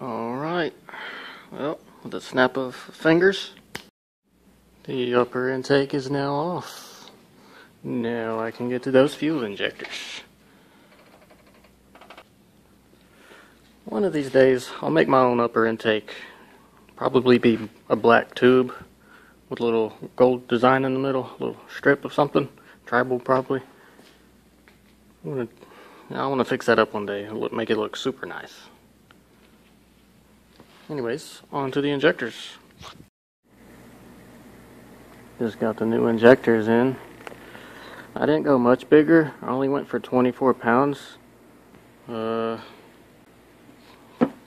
Alright, well, with a snap of fingers, the upper intake is now off. Now I can get to those fuel injectors. One of these days, I'll make my own upper intake. Probably be a black tube with a little gold design in the middle, a little strip of something, tribal probably. I want to fix that up one day, make it look super nice. Anyways, on to the injectors. Just got the new injectors in. I didn't go much bigger. I only went for 24 pounds.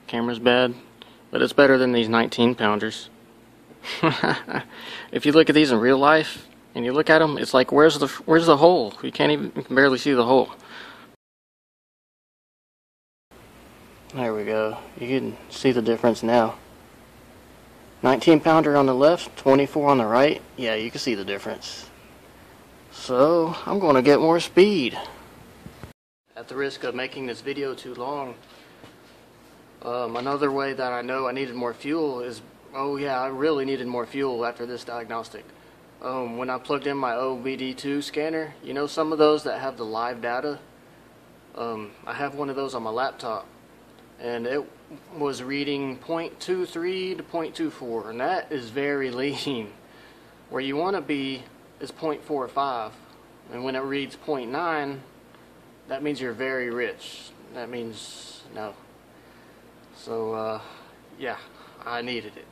Camera's bad, but it's better than these 19 pounders. If you look at these in real life and you look at them, it's like, where's the hole? You can barely see the hole. There we go. You can see the difference now. 19 pounder on the left, 24 on the right. Yeah, you can see the difference. So, I'm going to get more speed. At the risk of making this video too long, another way that I know I needed more fuel is, oh yeah, I really needed more fuel after this diagnostic. When I plugged in my OBD2 scanner, you know some of those that have the live data? I have one of those on my laptop. And it was reading 0.23 to 0.24, and that is very lean. Where you want to be is 0.45, and when it reads 0.9, that means you're very rich. That means no. So, yeah, I needed it.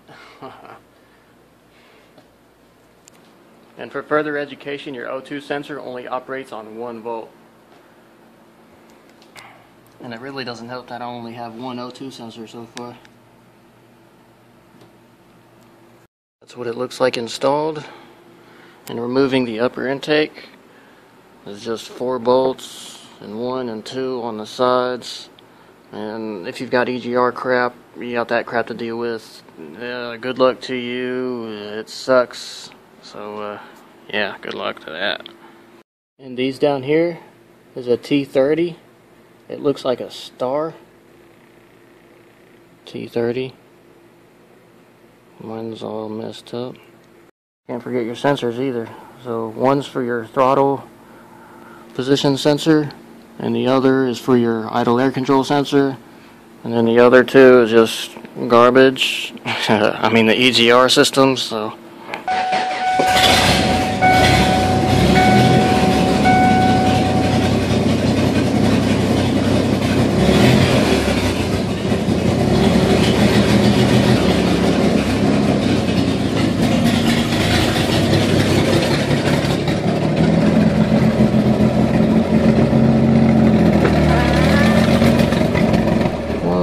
And for further education, your O2 sensor only operates on 1 volt. And it really doesn't help that I only have one O2 sensor so far. That's what it looks like installed. And removing the upper intake is just 4 bolts and 1 and 2 on the sides. And if you've got EGR crap, you got that crap to deal with. Good luck to you. It sucks. So yeah, good luck to that. And these down here is a T30. It looks like a star. T30. Mine's all messed up. Can't forget your sensors either. So one's for your throttle position sensor, and the other is for your idle air control sensor, and then the other two is just garbage. I mean the EGR system, so.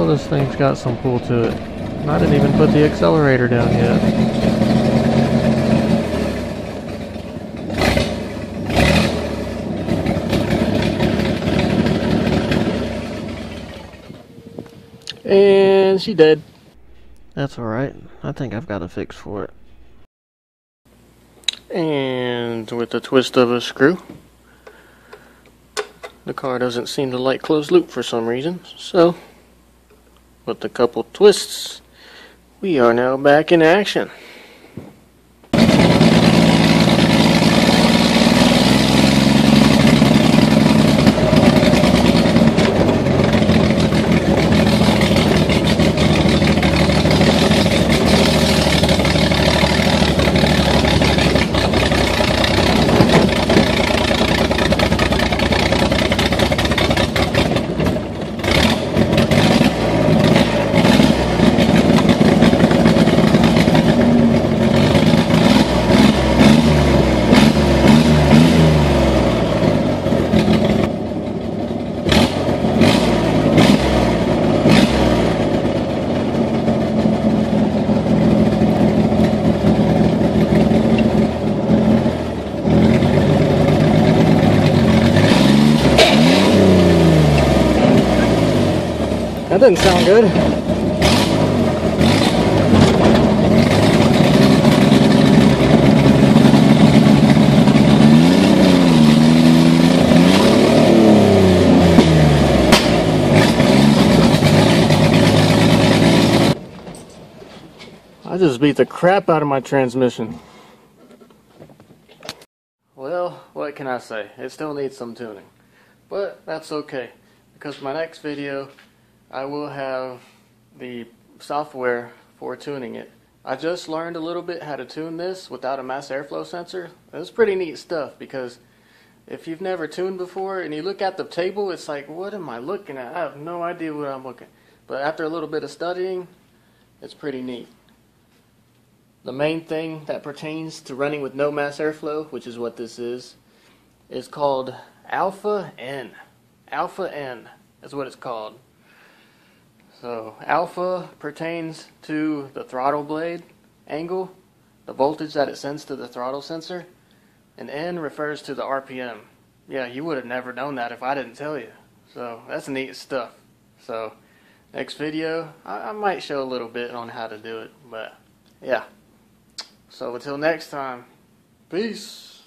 This thing's got some pull to it. And I didn't even put the accelerator down yet. And she dead. That's alright. I think I've got a fix for it. And with the twist of a screw, the car doesn't seem to like closed loop for some reason, so with a couple twists, we are now back in action. That doesn't sound good. I just beat the crap out of my transmission. Well, what can I say? It still needs some tuning. But that's okay, because my next video I will have the software for tuning it. I just learned a little bit how to tune this without a mass airflow sensor. It's pretty neat stuff, because if you've never tuned before and you look at the table, it's like, what am I looking at? I have no idea what I'm looking at. But after a little bit of studying, it's pretty neat. The main thing that pertains to running with no mass airflow, which is what this is called alpha N. Alpha N is what it's called. So alpha pertains to the throttle blade angle, the voltage that it sends to the throttle sensor, and N refers to the RPM. Yeah, you would have never known that if I didn't tell you. So that's neat stuff. So next video, I might show a little bit on how to do it, but yeah. So until next time, peace.